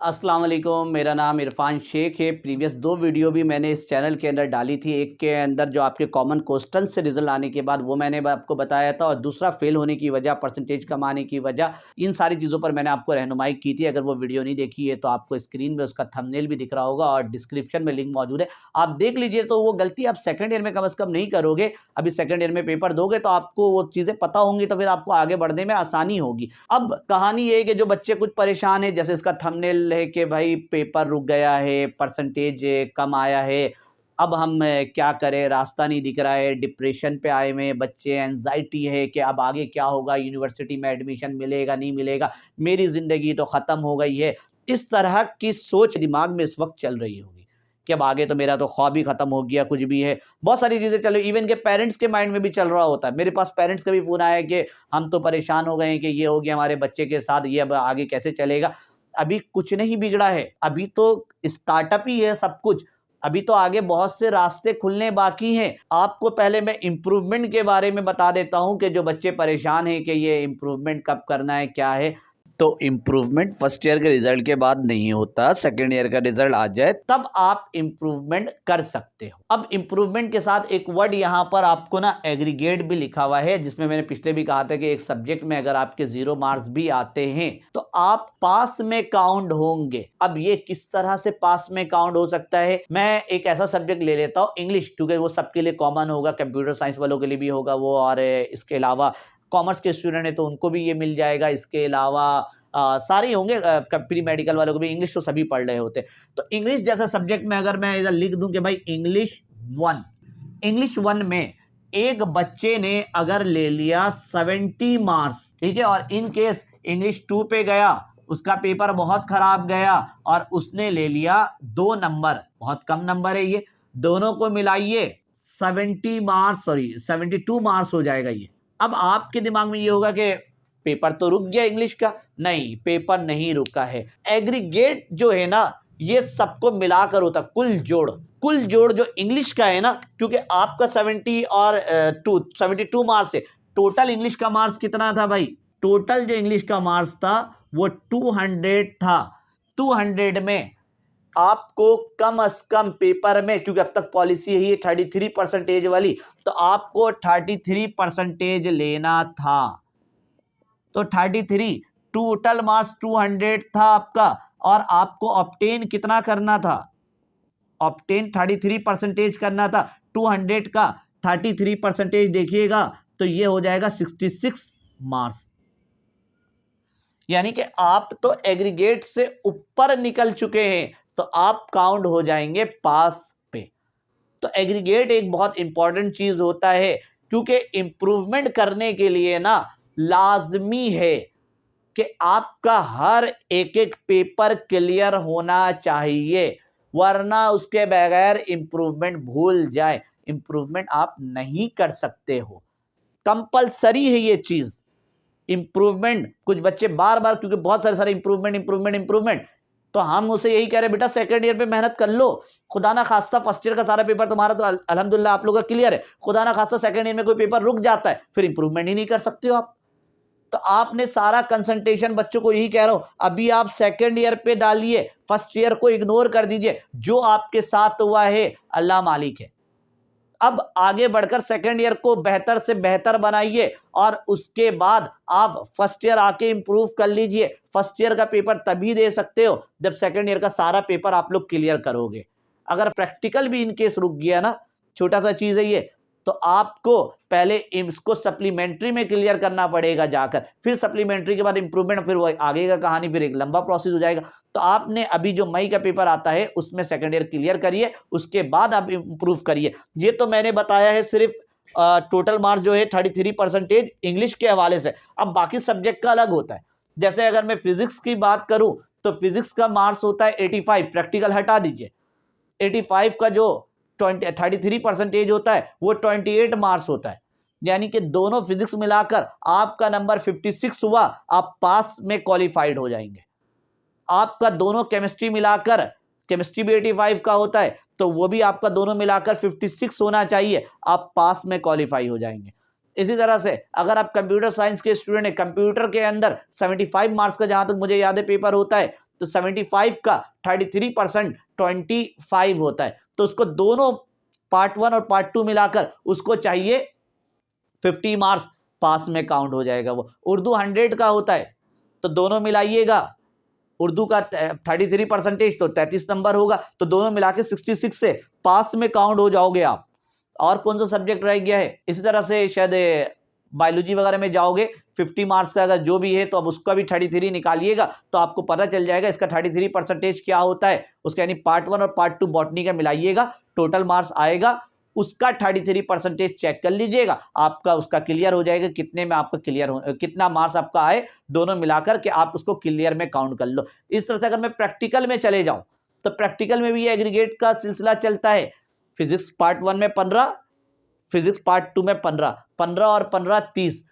अस्सलाम वालेकुम, मेरा नाम इरफान शेख है। प्रीवियस 2 वीडियो भी मैंने इस चैनल के अंदर डाली थी। एक के अंदर जो आपके कॉमन क्वेश्चन से रिज़ल्ट आने के बाद वो मैंने आपको बताया था, और दूसरा फ़ेल होने की वजह, परसेंटेज कम आने की वजह, इन सारी चीज़ों पर मैंने आपको रहनुमाई की थी। अगर वो वीडियो नहीं देखी है तो आपको स्क्रीन में उसका थंबनेल भी दिख रहा होगा और डिस्क्रिप्शन में लिंक मौजूद है। आप देख लीजिए, तो वो गलती आप सेकंड ईयर में कम से कम नहीं करोगे। अभी सेकंड ईयर में पेपर दोगे तो आपको वो चीज़ें पता होंगी, तो फिर आपको आगे बढ़ने में आसानी होगी। अब कहानी ये है कि जो बच्चे कुछ परेशान हैं, जैसे इसका थंबनेल है कि भाई पेपर रुक गया है, परसेंटेज कम आया है, अब हम क्या करें, रास्ता नहीं दिख रहा है, डिप्रेशन पे आए हुए हैं बच्चे, एंजाइटी है कि अब आगे क्या होगा, यूनिवर्सिटी में एडमिशन मिलेगा नहीं मिलेगा, मेरी ज़िंदगी तो ख़त्म हो गई है। इस तरह की सोच दिमाग में इस वक्त चल रही होगी कि अब आगे तो मेरा तो ख्वाब ही ख़त्म हो गया, कुछ भी है, बहुत सारी चीज़ें चल रही, इवन के पेरेंट्स के माइंड में भी चल रहा होता है। मेरे पास पेरेंट्स का भी फ़ोन आया है कि हम तो परेशान हो गए हैं कि ये हो गया हमारे बच्चे के साथ, ये अब आगे कैसे चलेगा। अभी कुछ नहीं बिगड़ा है, अभी तो स्टार्टअप ही है सब कुछ। अभी तो आगे बहुत से रास्ते खुलने बाकी हैं। आपको पहले मैं इम्प्रूवमेंट के बारे में बता देता हूँ कि जो बच्चे परेशान हैं कि ये इम्प्रूवमेंट कब करना है, क्या है। तो इम्प्रूवमेंट फर्स्ट ईयर के रिजल्ट के बाद नहीं होता, सेकेंड ईयर का रिजल्ट आ जाए तब आप इम्प्रूवमेंट कर सकते हो। अब इम्प्रूवमेंट के साथ एक वर्ड यहाँ पर आपको ना एग्रीगेट भी लिखा हुआ है, जिसमें मैंने पिछले भी कहा था कि एक सब्जेक्ट में अगर आपके 0 मार्क्स भी आते हैं तो आप पास में काउंट होंगे। अब ये किस तरह से पास में काउंट हो सकता है, मैं एक ऐसा सब्जेक्ट ले लेता हूँ इंग्लिश, क्योंकि वो सबके लिए कॉमन होगा, कंप्यूटर साइंस वालों के लिए भी होगा वो, और इसके अलावा कॉमर्स के स्टूडेंट है तो उनको भी ये मिल जाएगा। इसके अलावा सारे ही होंगे, प्री मेडिकल वालों को भी, इंग्लिश तो सभी पढ़ रहे होते। तो इंग्लिश जैसा सब्जेक्ट में अगर मैं इधर लिख दूं कि भाई इंग्लिश वन में एक बच्चे ने अगर ले लिया 70 मार्क्स, ठीक है, और इन केस इंग्लिश 2 पे गया, उसका पेपर बहुत खराब गया और उसने ले लिया 2 नंबर, बहुत कम नंबर है ये, दोनों को मिलाइए 72 मार्क्स हो जाएगा ये। अब आपके दिमाग में ये होगा कि पेपर तो रुक गया इंग्लिश का। नहीं, पेपर नहीं रुका है। एग्रीगेट जो है ना, ये सबको मिलाकर होता, कुल जोड़ जो इंग्लिश का है ना, क्योंकि आपका 70 और 72 मार्क्स है। टोटल इंग्लिश का मार्क्स कितना था भाई? टोटल जो इंग्लिश का मार्क्स था वो 200 था। 200 में आपको कम से कम पेपर में, क्योंकि अब तक पॉलिसी यही है 33% वाली, तो आपको 33% लेना था। तो 33, टोटल मार्क्स 200 था आपका, और आपको ऑब्टेन कितना करना था? ऑब्टेन 33% करना था। 200 का 33% देखिएगा तो ये हो जाएगा 66 मार्क्स। यानी कि आप तो एग्रीगेट से ऊपर निकल चुके हैं, तो आप काउंट हो जाएंगे पास पे। तो एग्रीगेट एक बहुत इंपॉर्टेंट चीज होता है, क्योंकि इंप्रूवमेंट करने के लिए ना लाजमी है कि आपका हर एक एक पेपर क्लियर होना चाहिए, वरना उसके बगैर इंप्रूवमेंट भूल जाए, इंप्रूवमेंट आप नहीं कर सकते हो। कंपलसरी है ये चीज इंप्रूवमेंट। कुछ बच्चे बार बार, क्योंकि बहुत सारे इंप्रूवमेंट, तो हम उसे यही कह रहे हैं बेटा सेकंड ईयर पे मेहनत कर लो। खुदा ना खास्ता फर्स्ट ईयर का सारा पेपर तुम्हारा तो अल्हम्दुलिल्लाह आप लोगों का क्लियर है, खुदा ना खास्ता सेकंड ईयर में कोई पेपर रुक जाता है, फिर इंप्रूवमेंट ही नहीं कर सकते हो आप। तो आपने सारा कंसंट्रेशन, बच्चों को यही कह रहा हूं, अभी आप सेकंड ईयर पे डालिए, फर्स्ट ईयर को इग्नोर कर दीजिए। जो आपके साथ हुआ है अल्लाह मालिक है। अब आगे बढ़कर सेकंड ईयर को बेहतर से बेहतर बनाइए, और उसके बाद आप फर्स्ट ईयर आके इंप्रूव कर लीजिए। फर्स्ट ईयर का पेपर तभी दे सकते हो जब सेकंड ईयर का सारा पेपर आप लोग क्लियर करोगे। अगर प्रैक्टिकल भी इनकेस रुक गया ना, छोटा सा चीज है ये, तो आपको पहले इसको सप्लीमेंट्री में क्लियर करना पड़ेगा जाकर, फिर सप्लीमेंट्री के बाद इंप्रूवमेंट, फिर वो आगे का कहानी, फिर एक लंबा प्रोसेस हो जाएगा। तो आपने अभी जो मई का पेपर आता है उसमें सेकंड ईयर क्लियर करिए, उसके बाद आप इंप्रूव करिए। ये तो मैंने बताया है सिर्फ टोटल मार्क्स जो है 33% इंग्लिश के हवाले से। अब बाकी सब्जेक्ट का अलग होता है। जैसे अगर मैं फिजिक्स की बात करूं तो फिजिक्स का मार्क्स होता है 85, प्रैक्टिकल हटा दीजिए। 85 का जो 33% होता है वो 28 मार्क्स होता है। यानी कि दोनों फिजिक्स मिलाकर आपका नंबर 56 हुआ, आप पास में क्वालिफाइड हो जाएंगे। आपका दोनों केमिस्ट्री मिलाकर, केमिस्ट्री भी 85 का होता है, तो वो भी आपका दोनों मिलाकर 56 होना चाहिए, आप पास में क्वालिफाई हो जाएंगे। इसी तरह से अगर आप कंप्यूटर साइंस के स्टूडेंट हैं, कंप्यूटर के अंदर 75 मार्क्स का जहां तक मुझे याद है पेपर होता है, तो 75 का 33% 25 होता है, तो उसको दोनों पार्ट 1 और पार्ट 2 मिलाकर उसको चाहिए 50 मार्क्स, पास में काउंट हो जाएगा वो। उर्दू 100 का होता है, तो दोनों मिलाइएगा, उर्दू का 33% तो 33 नंबर होगा, तो दोनों मिला के 66 से पास में काउंट हो जाओगे आप। और कौन सा सब्जेक्ट रह गया है, इसी तरह से शायद बायोलॉजी वगैरह में जाओगे, 50 मार्क्स का अगर जो भी है तो अब उसका भी 33 निकालिएगा, तो आपको पता चल जाएगा इसका 33% क्या होता है उसका, यानी पार्ट 1 और पार्ट 2 बॉटनी का मिलाइएगा, टोटल मार्क्स आएगा, उसका 33% चेक कर लीजिएगा, आपका उसका क्लियर हो जाएगा, कितने में आपका क्लियर हो, कितना मार्क्स आपका आए दोनों मिलाकर के आप उसको क्लियर में काउंट कर लो। इस तरह से अगर मैं प्रैक्टिकल में चले जाऊं तो प्रैक्टिकल में भी ये एग्रीगेट का सिलसिला चलता है। फिजिक्स पार्ट 1 में 15, फिजिक्स पार्ट 2 में 15, 15 और 15 30,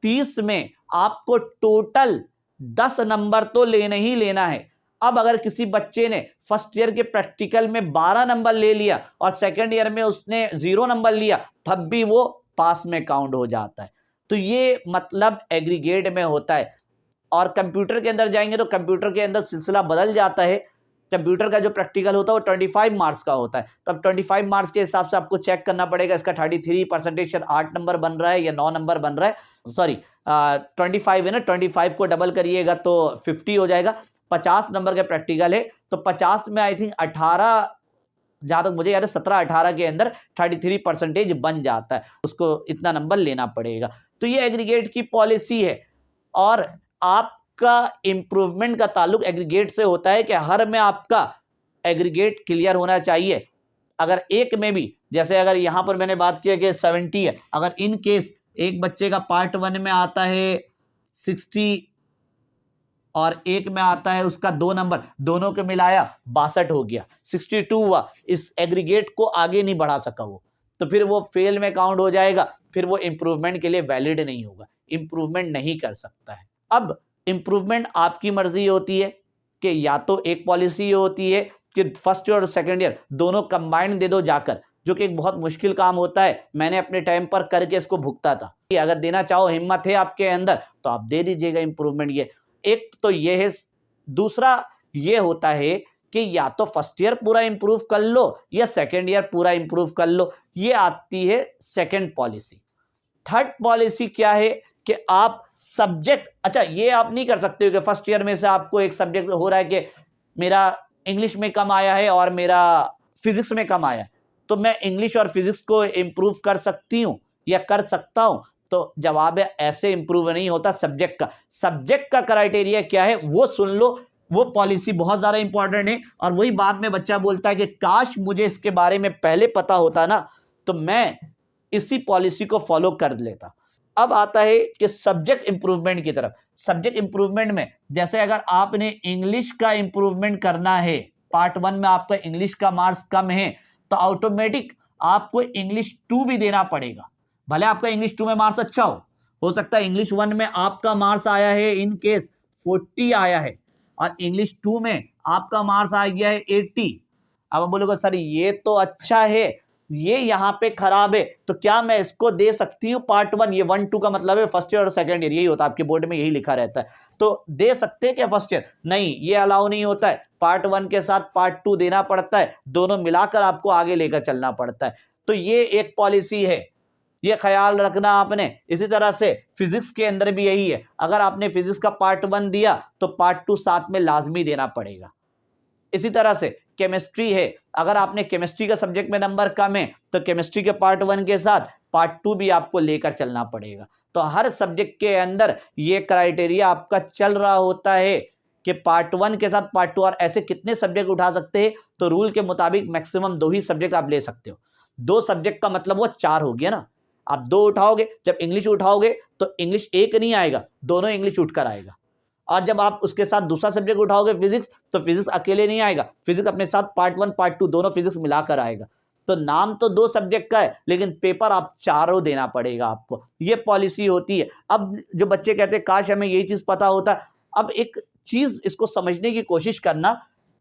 30 में आपको टोटल 10 नंबर तो लेना ही लेना है। अब अगर किसी बच्चे ने फर्स्ट ईयर के प्रैक्टिकल में 12 नंबर ले लिया और सेकंड ईयर में उसने 0 नंबर लिया, तब भी वो पास में काउंट हो जाता है। तो ये मतलब एग्रीगेट में होता है। और कंप्यूटर के अंदर जाएंगे तो कंप्यूटर के अंदर सिलसिला बदल जाता है। कंप्यूटर का जो प्रैक्टिकल होता है वो 25 मार्क्स का होता है, तो अब 25 मार्क्स के हिसाब से आपको चेक करना पड़ेगा इसका 33% 8 नंबर बन रहा है या 9 नंबर बन रहा है, सॉरी 25 है ना, 25 को डबल करिएगा तो 50 हो जाएगा। 50 नंबर का प्रैक्टिकल है, तो 50 में आई थिंक 18, जहां तक मुझे याद है 17-18 के अंदर 33% बन जाता है, उसको इतना नंबर लेना पड़ेगा। तो ये एग्रीगेट की पॉलिसी है। और आपका इंप्रूवमेंट का ताल्लुक एग्रीगेट से होता है कि हर में आपका एग्रीगेट क्लियर होना चाहिए। अगर एक में भी, जैसे अगर यहां पर मैंने बात किया कि 70 है, अगर इन केस एक बच्चे का पार्ट 1 में आता है 60 और एक में आता है उसका 2 नंबर, दोनों के मिलाया 62 हो गया, 62 हुआ, इस एग्रीगेट को आगे नहीं बढ़ा सका वो, तो फिर वो फेल में काउंट हो जाएगा, फिर वो इंप्रूवमेंट के लिए वैलिड नहीं होगा, इंप्रूवमेंट नहीं कर सकता है। अब इंप्रूवमेंट आपकी मर्जी होती है कि या तो एक पॉलिसी होती है कि फर्स्ट ईयर और सेकंड ईयर दोनों कंबाइंड दे दो जाकर, जो कि एक बहुत मुश्किल काम होता है, मैंने अपने टाइम पर करके इसको भुगता था। कि अगर देना चाहो, हिम्मत है आपके अंदर तो आप दे दीजिएगा इंप्रूवमेंट। ये एक तो ये है। दूसरा ये होता है कि या तो फर्स्ट ईयर पूरा इंप्रूव कर लो या सेकंड ईयर पूरा इंप्रूव कर लो, ये आती है सेकंड पॉलिसी। थर्ड पॉलिसी क्या है कि आप सब्जेक्ट, अच्छा ये आप नहीं कर सकते हो कि फर्स्ट ईयर में से आपको एक सब्जेक्ट हो रहा है कि मेरा इंग्लिश में कम आया है और मेरा फिजिक्स में कम आया है, तो मैं इंग्लिश और फिजिक्स को इंप्रूव कर सकती हूं या कर सकता हूं, तो जवाब है ऐसे इंप्रूव नहीं होता। सब्जेक्ट का क्राइटेरिया क्या है वो सुन लो, वो पॉलिसी बहुत ज्यादा इंपॉर्टेंट है। और वही बात में बच्चा बोलता है कि काश मुझे इसके बारे में पहले पता होता ना, तो मैं इसी पॉलिसी को फॉलो कर लेता। अब आता है कि सब्जेक्ट इंप्रूवमेंट की तरफ। सब्जेक्ट इंप्रूवमेंट में जैसे अगर आपने इंग्लिश का इंप्रूवमेंट करना है, पार्ट 1 में आपका इंग्लिश का मार्क्स कम है, तो ऑटोमेटिक आपको इंग्लिश 2 भी देना पड़ेगा। भले आपका इंग्लिश 2 में मार्क्स अच्छा हो सकता है इंग्लिश 1 में आपका मार्क्स आया है इन केस 40 आया है और इंग्लिश 2 में आपका मार्क्स आ गया है 80। अब आप बोलोगे सर ये तो अच्छा है, ये यहाँ पे खराब है, तो क्या मैं इसको दे सकती हूँ पार्ट 1? ये 1 2 का मतलब है फर्स्ट ईयर और सेकंड ईयर, यही होता है आपके बोर्ड में, यही लिखा रहता है। तो दे सकते हैं क्या फर्स्ट ईयर? नहीं, ये अलाउ नहीं होता है। पार्ट 1 के साथ पार्ट 2 देना पड़ता है, दोनों मिलाकर आपको आगे लेकर चलना पड़ता है। तो ये एक पॉलिसी है, ये ख्याल रखना आपने। इसी तरह से फिजिक्स के अंदर भी यही है, अगर आपने फिजिक्स का पार्ट 1 दिया तो पार्ट 2 साथ में लाजमी देना पड़ेगा। इसी तरह से केमिस्ट्री है, अगर आपने केमिस्ट्री का सब्जेक्ट में नंबर कम है तो केमिस्ट्री के पार्ट 1 के साथ पार्ट 2 भी आपको लेकर चलना पड़ेगा। तो हर सब्जेक्ट के अंदर ये क्राइटेरिया आपका चल रहा होता है कि पार्ट 1 के साथ पार्ट 2, और ऐसे कितने सब्जेक्ट उठा सकते हैं? तो रूल के मुताबिक मैक्सिमम 2 ही सब्जेक्ट आप ले सकते हो। 2 सब्जेक्ट का मतलब वो 4 हो गया ना। आप 2 उठाओगे, जब इंग्लिश उठाओगे तो इंग्लिश एक नहीं आएगा, दोनों इंग्लिश उठकर आएगा। और जब आप उसके साथ दूसरा सब्जेक्ट उठाओगे फिजिक्स, तो फिजिक्स अकेले नहीं आएगा, फिजिक्स अपने साथ पार्ट 1 पार्ट 2 दोनों फिजिक्स मिलाकर आएगा। तो नाम तो 2 सब्जेक्ट का है, लेकिन पेपर आप चारों देना पड़ेगा आपको। ये पॉलिसी होती है। अब जो बच्चे कहते हैं काश हमें यही चीज पता होता, अब एक चीज इसको समझने की कोशिश करना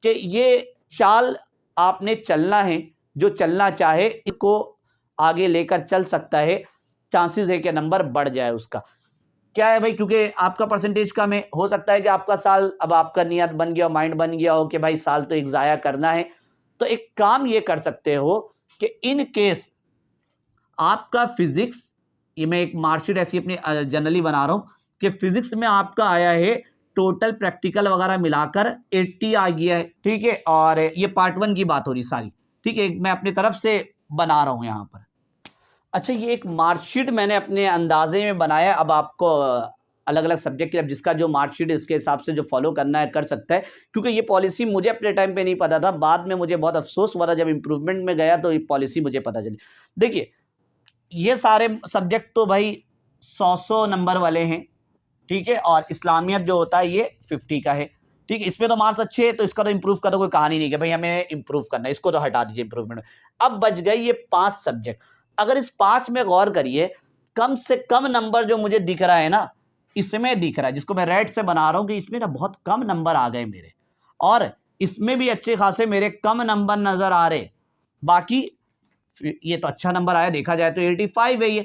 कि ये चाल आपने चलना है, जो चलना चाहे इसको आगे लेकर चल सकता है, चांसेस है कि नंबर बढ़ जाए उसका। क्या है भाई, क्योंकि आपका परसेंटेज कम है, हो सकता है कि आपका साल, अब आपका नियत बन गया, माइंड बन गया हो कि भाई साल तो एक ज़ाया करना है, तो एक काम ये कर सकते हो कि इन केस आपका फिजिक्स, ये मैं एक मार्कशीट ऐसी अपनी जनरली बना रहा हूं कि फिजिक्स में आपका आया है टोटल प्रैक्टिकल वगैरह मिलाकर 80 आ गया है, ठीक है, और ये पार्ट 1 की बात हो रही सारी, ठीक है, मैं अपनी तरफ से बना रहा हूं यहां पर। अच्छा, ये एक मार्कशीट मैंने अपने अंदाजे में बनाया, अब आपको अलग अलग सब्जेक्ट के, अब जिसका जो मार्कशीट इसके हिसाब से जो फॉलो करना है कर सकता है, क्योंकि ये पॉलिसी मुझे अपने टाइम पे नहीं पता था, बाद में मुझे बहुत अफसोस हुआ था जब इंप्रूवमेंट में गया तो ये पॉलिसी मुझे पता चली। देखिए, ये सारे सब्जेक्ट तो भाई 100 नंबर वाले हैं, ठीक है, और इस्लामियत जो होता है ये 50 का है, ठीक है, इसमें तो मार्क्स अच्छे हैं, तो इसका तो इंप्रूव का तो कोई कहानी नहीं कि भाई हमें इंप्रूव करना है, इसको तो हटा दीजिए इंप्रूवमेंट में। अब बच गए ये 5 सब्जेक्ट, अगर इस 5 में गौर करिए, कम से कम नंबर जो मुझे दिख रहा है ना, इसमें दिख रहा है, जिसको मैं रेड से बना रहा हूं कि इसमें ना बहुत कम नंबर आ गए मेरे, और इसमें भी अच्छे खासे मेरे कम नंबर नजर आ रहे। बाकी ये तो अच्छा नंबर आया, देखा जाए तो 85 है,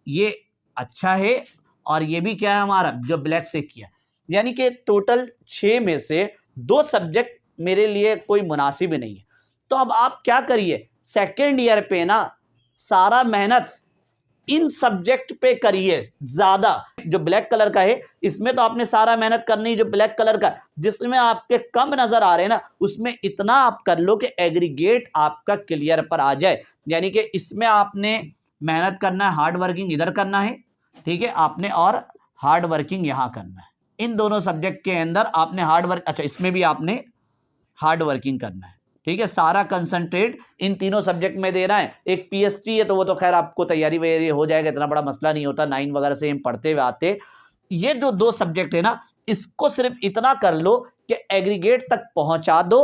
ये अच्छा है, और ये भी क्या है हमारा जो ब्लैक से किया, यानी कि टोटल 6 में से 2 सब्जेक्ट मेरे लिए कोई मुनासिब नहीं है। तो अब आप क्या करिए, सेकेंड ईयर पे ना सारा मेहनत इन सब्जेक्ट पे करिए ज्यादा। जो ब्लैक कलर का है इसमें तो आपने सारा मेहनत करनी है, जो ब्लैक कलर का जिसमें आपके कम नजर आ रहे हैं ना, उसमें इतना आप कर लो कि एग्रीगेट आपका क्लियर पर आ जाए, यानी कि इसमें आपने मेहनत करना है, हार्ड वर्किंग इधर करना है, ठीक है आपने, और हार्ड वर्किंग यहां करना है, इन दोनों सब्जेक्ट के अंदर आपने हार्ड वर्क, अच्छा इसमें भी आपने हार्ड वर्किंग करना है, ठीक है, सारा कंसंट्रेट इन तीनों सब्जेक्ट में देना है। एक पीएचडी है तो वो तो खैर आपको तैयारी वैयारी हो जाएगा, इतना बड़ा मसला नहीं होता, 9 वगैरह से हम पढ़ते हुए आते। ये जो 2 सब्जेक्ट है ना, इसको सिर्फ इतना कर लो कि एग्रीगेट तक पहुंचा दो,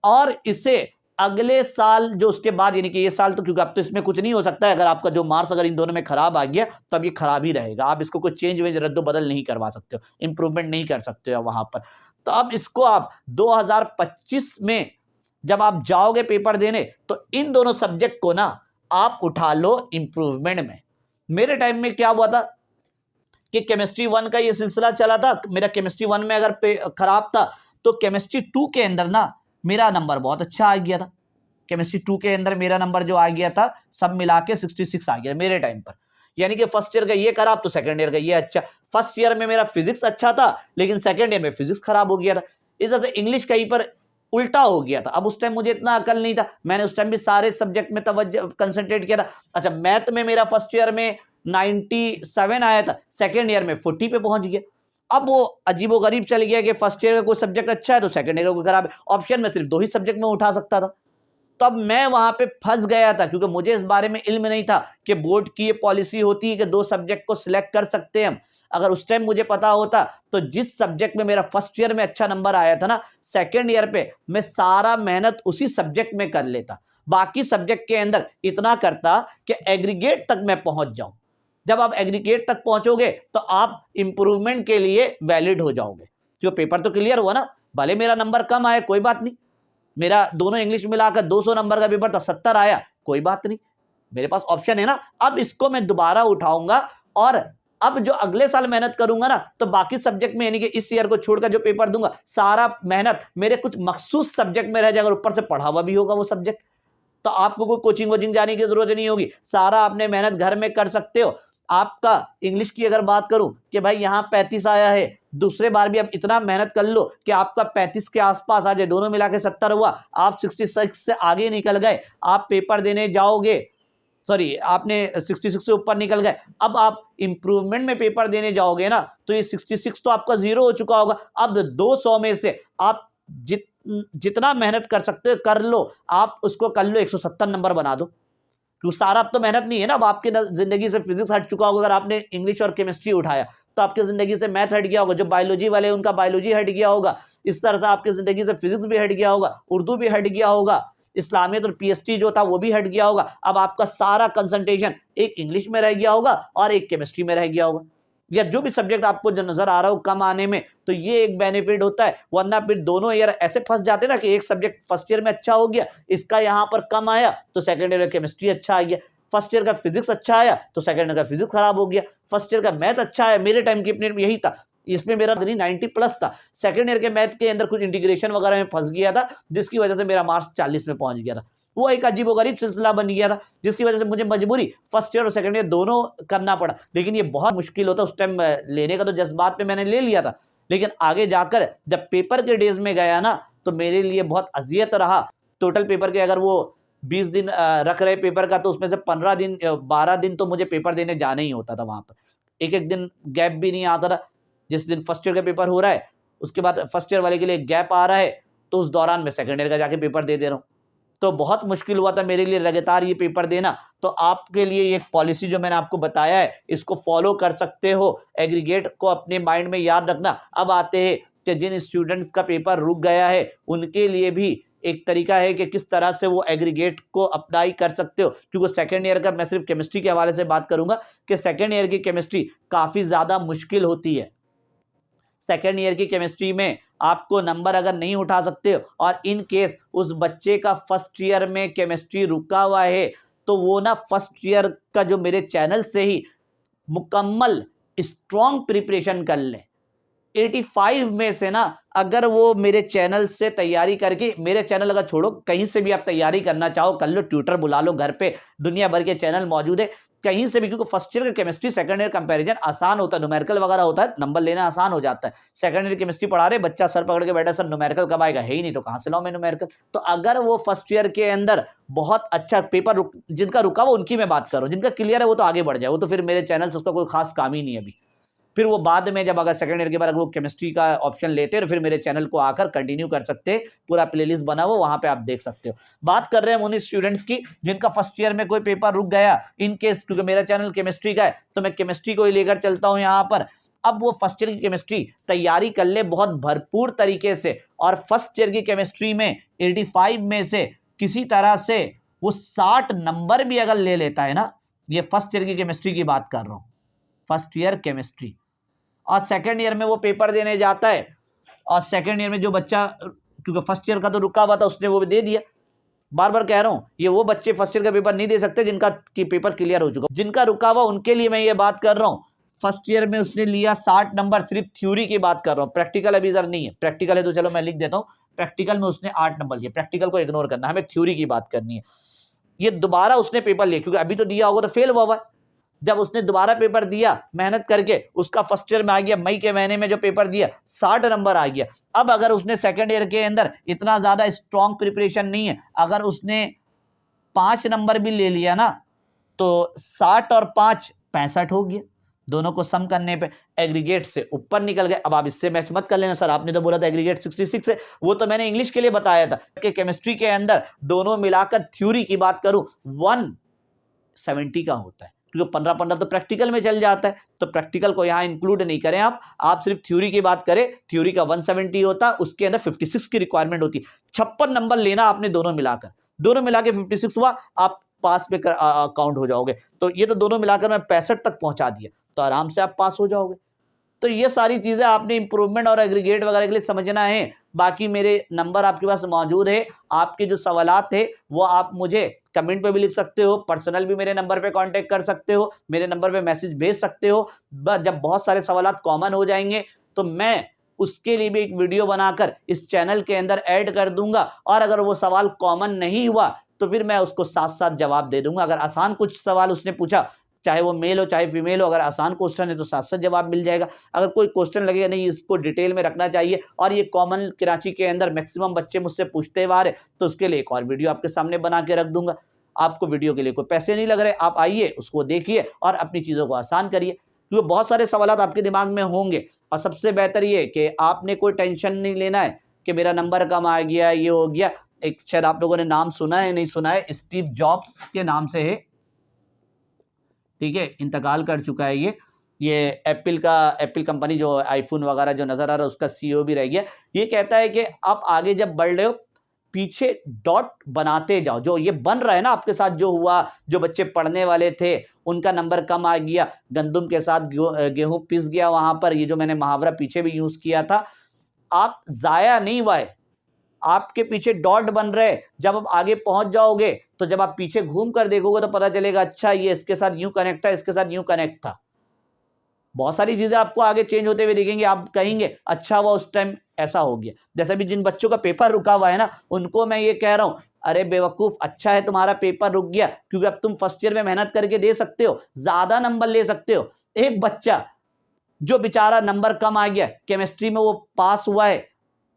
और इसे अगले साल जो उसके बाद, यानी कि ये साल तो क्योंकि अब तो इसमें कुछ नहीं हो सकता है, अगर आपका जो मार्क्स अगर इन दोनों में खराब आ गया तो अब ये खराब ही रहेगा, आप इसको कोई चेंज वेंज रद्दो बदल नहीं करवा सकते हो, इंप्रूवमेंट नहीं कर सकते हो वहां पर। तो अब इसको आप 2025 में जब आप जाओगे पेपर देने, तो इन दोनों सब्जेक्ट को ना आप उठा लो इंप्रूवमेंट में। मेरे टाइम में क्या हुआ था कि केमिस्ट्री 1 का ये सिलसिला चला था, मेरा केमिस्ट्री 1 में अगर खराब था तो केमिस्ट्री 2 के अंदर ना मेरा नंबर बहुत अच्छा आ गया था। केमिस्ट्री 2 के अंदर मेरा नंबर जो आ गया था सब मिला के 66 आ गया मेरे टाइम पर, यानी कि फर्स्ट ईयर का ये खराब तो सेकंड ईयर का ये अच्छा। फर्स्ट ईयर में मेरा फिजिक्स अच्छा था, लेकिन सेकंड ईयर में फिजिक्स खराब हो गया था। इस तरह से इंग्लिश कहीं पर उल्टा हो गया था। अब उस टाइम मुझे इतना अकल नहीं था, मैंने उस टाइम भी सारे सब्जेक्ट में तवज्जो कंसंट्रेट किया था। अच्छा, मैथ में मेरा फर्स्ट ईयर में 97 आया था, सेकंड ईयर में 40 पे पहुंच गया। अब वो अजीबो गरीब चल गया कि फर्स्ट ईयर का कोई सब्जेक्ट अच्छा है तो सेकंड ईयर का खराब है, ऑप्शन में सिर्फ 2 ही सब्जेक्ट में उठा सकता था। तब मैं वहां पे फंस गया था, क्योंकि मुझे इस बारे में इल्म नहीं था कि बोर्ड की ये पॉलिसी होती है कि 2 सब्जेक्ट को सिलेक्ट कर सकते हैं हम। अगर उस टाइम मुझे पता होता तो जिस सब्जेक्ट में मेरा फर्स्ट ईयर में अच्छा नंबर आया था ना, सेकंड ईयर पे मैं सारा मेहनत उसी सब्जेक्ट में कर लेता, बाकी सब्जेक्ट के अंदर इतना करता कि एग्रीगेट तक मैं पहुंच जाऊं। जब आप एग्रीगेट तक पहुंचोगे तो आप इंप्रूवमेंट के लिए वैलिड हो जाओगे, जो पेपर तो क्लियर हुआ ना, भले मेरा नंबर कम आया कोई बात नहीं, मेरा दोनों इंग्लिश मिलाकर 200 नंबर का पेपर था, 70 आया कोई बात नहीं, मेरे पास ऑप्शन है ना। अब इसको मैं दोबारा उठाऊंगा, और अब जो अगले साल मेहनत करूंगा ना, तो बाकी सब्जेक्ट में, यानी कि इस ईयर को छोड़कर जो पेपर दूंगा, सारा मेहनत मेरे कुछ मखसूस सब्जेक्ट में रह जाएगा, ऊपर से पढ़ा हुआ भी होगा वो सब्जेक्ट, तो आपको कोई कोचिंग वोचिंग जाने की जरूरत नहीं होगी, सारा आपने मेहनत घर में कर सकते हो। आपका इंग्लिश की अगर बात करूं कि भाई यहां 35 आया है, दूसरे बार भी आप इतना मेहनत कर लो कि आपका 35 के आसपास आ जाए, दोनों मिला के 70 हुआ, आप 66 से आगे निकल गए, आप पेपर देने जाओगे, सॉरी आपने 66 से ऊपर निकल गए, अब आप इंप्रूवमेंट में पेपर देने जाओगे ना, तो ये 66 तो आपका जीरो हो चुका होगा। अब 200 में से आप जितना मेहनत कर सकते हो कर लो, आप उसको कर लो 170 नंबर बना दो, क्योंकि सारा अब तो मेहनत नहीं है ना, अब आपकी जिंदगी से फिजिक्स हट चुका होगा। अगर आपने इंग्लिश और केमिस्ट्री उठाया तो आपकी जिंदगी से मैथ हट गया होगा, जो बायोलॉजी वाले हैं उनका बायोलॉजी हट गया होगा, इस तरह से आपकी जिंदगी से फिजिक्स भी हट गया होगा, उर्दू भी हट गया होगा, इस्लामियत और पीएचडी जो था वो भी हट गया होगा। अब आपका सारा कंसंट्रेशन एक इंग्लिश में रह गया होगा और एक केमिस्ट्री में रह गया होगा, या जो भी सब्जेक्ट आपको जो नजर आ रहा हो कम आने में, तो ये एक बेनिफिट होता है। वरना फिर दोनों ईयर ऐसे फंस जाते ना कि एक सब्जेक्ट फर्स्ट ईयर में अच्छा हो गया, इसका यहाँ पर कम आया तो सेकेंड ईयर केमिस्ट्री अच्छा आ गया, फर्स्ट ईयर का फिजिक्स अच्छा आया तो सेकंड ईयर का फिजिक्स खराब हो गया, फर्स्ट ईयर का मैथ अच्छा आया, मेरे टाइम की अपने यही था, इसमें मेरा 90 प्लस था, सेकंड ईयर के मैथ के अंदर कुछ इंटीग्रेशन वगैरह में फंस गया था, जिसकी वजह से मेरा मार्क्स 40 में पहुंच गया था। वो एक अजीबोगरीब सिलसिला बन गया था, जिसकी वजह से मुझे मजबूरी फर्स्ट ईयर और सेकंड ईयर दोनों करना पड़ा। लेकिन ये बहुत मुश्किल होता उस टाइम, लेने का तो जज्बात पे मैंने ले लिया था, लेकिन आगे जाकर जब पेपर के डेज में गया ना तो मेरे लिए बहुत अजियत रहा। टोटल पेपर के अगर वो 20 दिन रख रहे पेपर का, तो उसमें से 15 दिन 12 दिन तो मुझे पेपर देने जाना ही होता था वहां पर, एक एक दिन गैप भी नहीं आता था। जिस दिन फर्स्ट ईयर का पेपर हो रहा है उसके बाद फर्स्ट ईयर वाले के लिए गैप आ रहा है, तो उस दौरान मैं सेकंड ईयर का जाके पेपर दे रहा हूँ। तो बहुत मुश्किल हुआ था मेरे लिए लगातार ये पेपर देना। तो आपके लिए एक पॉलिसी जो मैंने आपको बताया है, इसको फॉलो कर सकते हो। एग्रीगेट को अपने माइंड में याद रखना। अब आते हैं कि जिन स्टूडेंट्स का पेपर रुक गया है उनके लिए भी एक तरीका है कि किस तरह से वो एग्रीगेट को अप्लाई कर सकते हो। क्योंकि सेकेंड ईयर का मैं सिर्फ केमिस्ट्री के हवाले से बात करूंगा कि सेकेंड ईयर की केमिस्ट्री काफ़ी ज़्यादा मुश्किल होती है। सेकेंड ईयर की केमिस्ट्री में आपको नंबर अगर नहीं उठा सकते हो और इन केस उस बच्चे का फर्स्ट ईयर में केमिस्ट्री रुका हुआ है, तो वो ना फर्स्ट ईयर का जो मेरे चैनल से ही मुकम्मल स्ट्रॉन्ग प्रिपरेशन कर ले। 85 में से ना अगर वो मेरे चैनल से तैयारी करके, मेरे चैनल अगर छोड़ो कहीं से भी आप तैयारी करना चाहो कर लो, ट्यूटर बुला लो, घर पे दुनिया भर के चैनल मौजूद है, कहीं से भी। क्योंकि फर्स्ट ईयर का केमिस्ट्री सेकंड ईयर कंपैरिजन आसान होता है, न्यूमेरिकल वगैरह होता है, नंबर लेना आसान हो जाता है। सेकंड ईयर केमिस्ट्री पढ़ा रहे, बच्चा सर पकड़ के बैठा, सर न्यूमेरिकल कब आएगा, है ही नहीं तो कहां से लाऊं मैं न्यूमेरिकल। तो अगर वो फर्स्ट ईयर के अंदर बहुत अच्छा पेपर जिनका रुका वो उनकी मैं बात करूं, जिनका क्लियर है वो तो आगे बढ़ जाए, वो तो फिर मेरे चैनल से उसका कोई खास काम ही नहीं है अभी। फिर वो बाद में जब अगर सेकंड ईयर के बाद अगर वो केमिस्ट्री का ऑप्शन लेते हैं, फिर मेरे चैनल को आकर कंटिन्यू कर सकते हैं, पूरा प्लेलिस्ट बना हुआ वहां पे आप देख सकते हो। बात कर रहे हैं उन स्टूडेंट्स की जिनका फर्स्ट ईयर में कोई पेपर रुक गया, इन केस क्योंकि मेरा चैनल केमिस्ट्री का है तो मैं केमिस्ट्री को ही लेकर चलता हूं यहाँ पर। अब वो फर्स्ट ईयर की केमिस्ट्री तैयारी कर ले बहुत भरपूर तरीके से, और फर्स्ट ईयर की केमिस्ट्री में 85 में से किसी तरह से वो 60 नंबर भी अगर ले लेता है ना, ये फर्स्ट ईयर की केमिस्ट्री की बात कर रहा हूं, फर्स्ट ईयर केमिस्ट्री, और सेकेंड ईयर में वो पेपर देने जाता है, और सेकेंड ईयर में जो बच्चा, क्योंकि फर्स्ट ईयर का तो रुका हुआ था उसने वो भी दे दिया। बार बार कह रहा हूं ये वो बच्चे फर्स्ट ईयर का पेपर नहीं दे सकते जिनका की पेपर क्लियर हो चुका, जिनका रुका हुआ उनके लिए मैं ये बात कर रहा हूं। फर्स्ट ईयर में उसने लिया 60 नंबर, सिर्फ थ्योरी की बात कर रहा हूं, प्रैक्टिकल अभी इधर नहीं है। प्रैक्टिकल है तो चलो मैं लिख देता हूं, प्रैक्टिकल में उसने 8 नंबर लिए, प्रैक्टिकल को इग्नोर करना, हमें थ्योरी की बात करनी है। ये दोबारा उसने पेपर लिया, क्योंकि अभी तो दिया होगा तो फेल हुआ हुआ। जब उसने दोबारा पेपर दिया मेहनत करके, उसका फर्स्ट ईयर में आ गया, मई के महीने में जो पेपर दिया 60 नंबर आ गया। अब अगर उसने सेकंड ईयर के अंदर इतना ज्यादा स्ट्रॉन्ग प्रिपरेशन नहीं है, अगर उसने 5 नंबर भी ले लिया ना, तो 60 और 5 65 हो गया, दोनों को सम करने पे एग्रीगेट से ऊपर निकल गए। अब आप इससे मैच मत कर लेना, सर आपने तो बोला था एग्रीगेट 66 है, वो तो मैंने इंग्लिश के लिए बताया था कि केमिस्ट्री के अंदर दोनों मिलाकर थ्योरी की बात करूं 170 का होता है, क्योंकि 15-15 तो प्रैक्टिकल में चल जाता है, तो प्रैक्टिकल को यहाँ इंक्लूड नहीं करें आप सिर्फ थ्योरी की बात करें, थ्योरी का 170 होता है, उसके अंदर 56 की रिक्वायरमेंट होती है। 56 नंबर लेना आपने दोनों मिलाकर, दोनों मिला के 56 हुआ, आप पास पे काउंट हो जाओगे। तो ये तो दोनों मिलाकर मैं 65 तक पहुंचा दिया, तो आराम से आप पास हो जाओगे। तो ये सारी चीजें आपने इंप्रूवमेंट और एग्रीगेट वगैरह के लिए समझना है। बाकी मेरे नंबर आपके पास मौजूद है, आपके जो सवालात थे वो आप मुझे कमेंट पे भी लिख सकते हो, पर्सनल भी मेरे नंबर पे कांटेक्ट कर सकते हो, मेरे नंबर पे मैसेज भेज सकते हो। जब बहुत सारे सवालात कॉमन हो जाएंगे तो मैं उसके लिए भी एक वीडियो बनाकर इस चैनल के अंदर ऐड कर दूंगा, और अगर वो सवाल कॉमन नहीं हुआ तो फिर मैं उसको साथ साथ जवाब दे दूंगा। अगर आसान कुछ सवाल उसने पूछा, चाहे वो मेल हो चाहे फीमेल हो, अगर आसान क्वेश्चन है तो साथ साथ जवाब मिल जाएगा। अगर कोई क्वेश्चन लगेगा नहीं इसको डिटेल में रखना चाहिए और ये कॉमन कराची के अंदर मैक्सिमम बच्चे मुझसे पूछते हुए आ रहे, तो उसके लिए एक और वीडियो आपके सामने बना के रख दूंगा। आपको वीडियो के लिए कोई पैसे नहीं लग रहे, आप आइए उसको देखिए और अपनी चीज़ों को आसान करिए, क्योंकि बहुत सारे सवाल आपके दिमाग में होंगे। और सबसे बेहतर ये कि आपने कोई टेंशन नहीं लेना है कि मेरा नंबर कम आ गया, ये हो गया। एक शायद आप लोगों ने नाम सुना है नहीं सुना है, स्टीव जॉब्स के नाम से है, ठीक है, इंतकाल कर चुका है ये एप्पल कंपनी जो आईफोन वगैरह जो नजर आ रहा है उसका सीईओ भी रह गया। ये कहता है कि आप आगे जब बढ़ रहे हो पीछे डॉट बनाते जाओ। जो ये बन रहा है ना आपके साथ, जो हुआ, जो बच्चे पढ़ने वाले थे उनका नंबर कम आ गया, गंदुम के साथ गेहूं पिस गया, वहां पर ये जो मैंने मुहावरा पीछे भी यूज किया था, आप जाया नहीं हुआ है, आपके पीछे डॉट बन रहे, जब आप आगे पहुंच जाओगे तो जब आप पीछे घूम कर देखोगे तो पता चलेगा अच्छा ये इसके साथ यूं कनेक्ट था, इसके साथ यूं कनेक्ट था। बहुत सारी चीजें आपको आगे चेंज होते हुए दिखेंगे, आप कहेंगे अच्छा हुआ उस टाइम ऐसा हो गया। जैसे भी जिन बच्चों का पेपर रुका हुआ है ना, उनको मैं ये कह रहा हूं, अरे बेवकूफ, अच्छा है तुम्हारा पेपर रुक गया, क्योंकि अब तुम फर्स्ट ईयर में मेहनत करके दे सकते हो, ज्यादा नंबर ले सकते हो। एक बच्चा जो बेचारा नंबर कम आ गया केमिस्ट्री में, वो पास हुआ है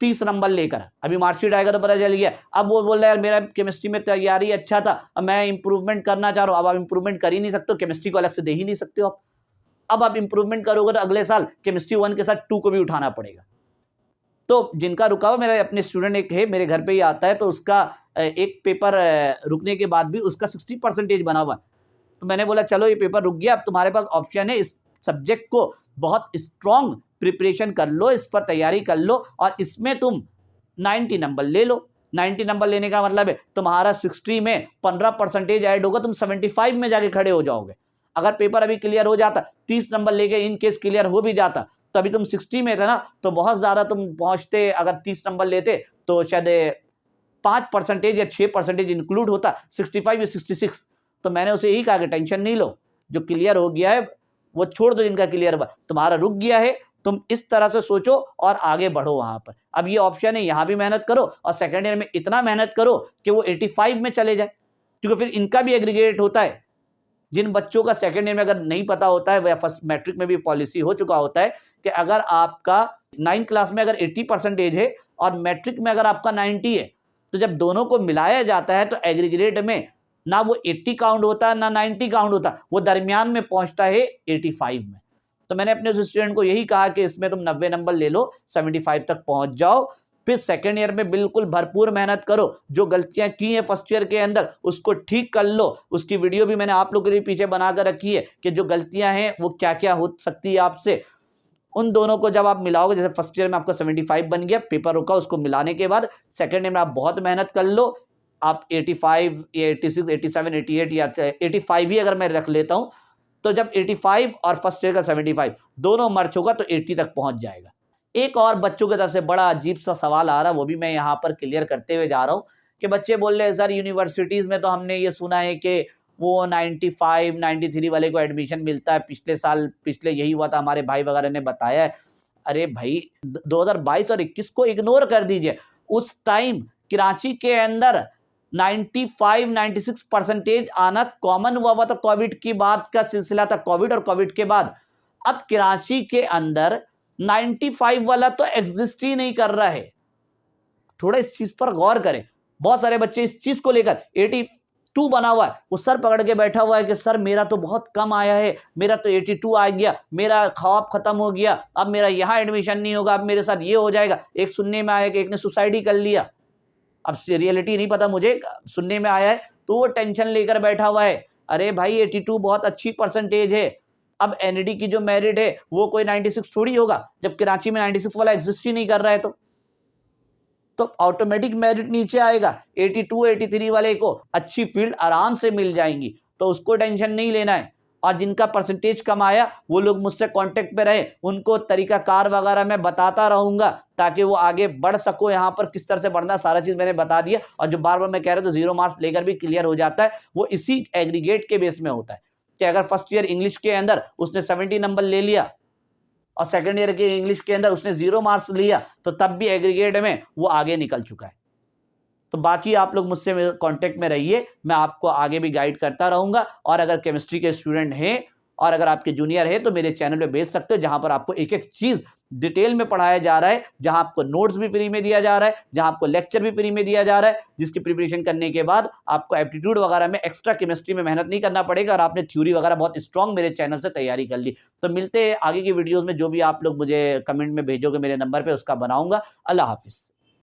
30 नंबर लेकर, अभी मार्कशीट आएगा तो पता चल गया। अब वो बोल रहा है यार मेरा केमिस्ट्री में तैयारी अच्छा था, अब मैं इंप्रूवमेंट करना चाह रहा हूं। अब आप इंप्रूवमेंट कर ही नहीं सकते हो, केमिस्ट्री को अलग से दे ही नहीं सकते हो आप। अब आप इंप्रूवमेंट करोगे तो अगले साल केमिस्ट्री 1 के साथ 2 को भी उठाना पड़ेगा। तो जिनका रुका हुआ, मेरा अपने स्टूडेंट एक है, मेरे घर पे ही आता है, तो उसका एक पेपर रुकने के बाद भी उसका 60% बना हुआ है। तो मैंने बोला चलो ये पेपर रुक गया, अब तुम्हारे पास ऑप्शन है, इस सब्जेक्ट को बहुत स्ट्रॉन्ग प्रिपरेशन कर लो, इस पर तैयारी कर लो और इसमें तुम 90 नंबर ले लो। 90 नंबर लेने का मतलब है तुम्हारा 60 में 15% ऐड होगा, तुम 75 में जाके खड़े हो जाओगे। अगर पेपर अभी क्लियर हो जाता, 30 नंबर लेके इन केस क्लियर हो भी जाता, तो अभी तुम 60 में थे ना, तो बहुत ज्यादा तुम पहुंचते। अगर 30 नंबर लेते तो शायद 5% या 6% इंक्लूड होता, 65 या 66। तो मैंने उसे यही कहा कि टेंशन नहीं लो, जो क्लियर हो गया है वो छोड़ दो, जिनका क्लियर हुआ, तुम्हारा रुक गया है, तुम इस तरह से सोचो और आगे बढ़ो वहां पर। अब ये ऑप्शन है, यहां भी मेहनत करो और सेकेंड ईयर में इतना मेहनत करो कि वो 85 में चले जाए, क्योंकि फिर इनका भी एग्रीगेट होता है। जिन बच्चों का सेकेंड ईयर में अगर नहीं पता होता है, या फर्स्ट मैट्रिक में भी पॉलिसी हो चुका होता है कि अगर आपका 9th क्लास में अगर 80% है और मैट्रिक में अगर आपका 90 है, तो जब दोनों को मिलाया जाता है तो एग्रीगेट में ना वो 80 काउंट होता है ना 90 काउंट होता, वो दरमियान में पहुंचता है 85 में। तो मैंने अपने स्टूडेंट को यही कहा कि इसमें तुम 90 नंबर ले लो, 75 तक पहुंच जाओ, फिर सेकेंड ईयर में बिल्कुल भरपूर मेहनत करो। जो गलतियां की हैं फर्स्ट ईयर के अंदर उसको ठीक कर लो। उसकी वीडियो भी मैंने आप लोगों के लिए पीछे बनाकर रखी है कि जो गलतियां हैं वो क्या क्या हो सकती है आपसे। उन दोनों को जब आप मिलाओगे, जैसे फर्स्ट ईयर में आपका 75 बन गया, पेपर रुका, उसको मिलाने के बाद सेकेंड ईयर में आप बहुत मेहनत कर लो, आप 85 या 86, 87, 88 या 85 ही अगर मैं रख लेता हूं, तो जब 85 और फर्स्ट ईयर का 75 दोनों मर्ज होगा तो 80 तक पहुंच जाएगा। एक और बच्चों की तरफ से बड़ा अजीब सा सवाल आ रहा है, वो भी मैं यहाँ पर क्लियर करते हुए जा रहा हूँ कि बच्चे बोल रहे हैं सर यूनिवर्सिटीज में तो हमने ये सुना है कि वो 95, 93 वाले को एडमिशन मिलता है, पिछले साल यही हुआ था, हमारे भाई वगैरह ने बताया है। अरे भाई 2022 और 21 को इग्नोर कर दीजिए, उस टाइम कराची के अंदर 95, 96% आना कॉमन हुआ था। कोविड की बात का सिलसिला था, कोविड और कोविड के बाद। अब कराची के अंदर 95 वाला तो एग्जिस्ट ही नहीं कर रहा है। थोड़ा इस चीज पर गौर करें। बहुत सारे बच्चे इस चीज को लेकर 82 बना हुआ है, वो सर पकड़ के बैठा हुआ है कि सर मेरा तो बहुत कम आया है, मेरा तो 82 आ गया, मेरा ख्वाब खत्म हो गया, अब मेरा यहां एडमिशन नहीं होगा, अब मेरे साथ ये हो जाएगा। एक सुनने में आया कि एक ने सुसाइड ही कर लिया। अब रियलिटी नहीं पता मुझे, सुनने में आया है, तो वो टेंशन लेकर बैठा हुआ है। अरे भाई 82 बहुत अच्छी परसेंटेज है। अब एनडी की जो मेरिट है वो कोई 96 थोड़ी होगा, जब कराची में 96 वाला एग्जिस्ट ही नहीं कर रहा है, तो ऑटोमेटिक मेरिट नीचे आएगा। 82, 83 वाले को अच्छी फील्ड आराम से मिल जाएंगी, तो उसको टेंशन नहीं लेना है। और जिनका परसेंटेज कम आया वो लोग मुझसे कांटेक्ट पे रहे, उनको तरीकाकार वगैरह मैं बताता रहूंगा ताकि वो आगे बढ़ सको। यहाँ पर किस तरह से बढ़ना सारा चीज मैंने बता दिया। और जो बार बार मैं कह रहा था 0 मार्क्स लेकर भी क्लियर हो जाता है, वो इसी एग्रीगेट के बेस में होता है कि अगर फर्स्ट ईयर इंग्लिश के अंदर उसने 70 नंबर ले लिया और सेकंड ईयर के इंग्लिश के अंदर उसने 0 मार्क्स लिया, तो तब भी एग्रीगेट में वो आगे निकल चुका है। तो बाकी आप लोग मुझसे कांटेक्ट में रहिए, मैं आपको आगे भी गाइड करता रहूंगा। और अगर केमिस्ट्री के स्टूडेंट हैं और अगर आपके जूनियर है तो मेरे चैनल पे भेज सकते हो, जहां पर आपको एक एक चीज डिटेल में पढ़ाया जा रहा है, जहां आपको नोट्स भी फ्री में दिया जा रहा है, जहां आपको लेक्चर भी फ्री में दिया जा रहा है, जिसकी प्रिपरेशन करने के बाद आपको एप्टीट्यूड वगैरह में एक्स्ट्रा केमिस्ट्री में मेहनत नहीं करना पड़ेगा और आपने थ्योरी वगैरह बहुत स्ट्रांग मेरे चैनल से तैयारी कर ली। तो मिलते हैं आगे की वीडियोज में, जो भी आप लोग मुझे कमेंट में भेजोगे मेरे नंबर पर उसका बनाऊंगा। अल्लाह हाफिज।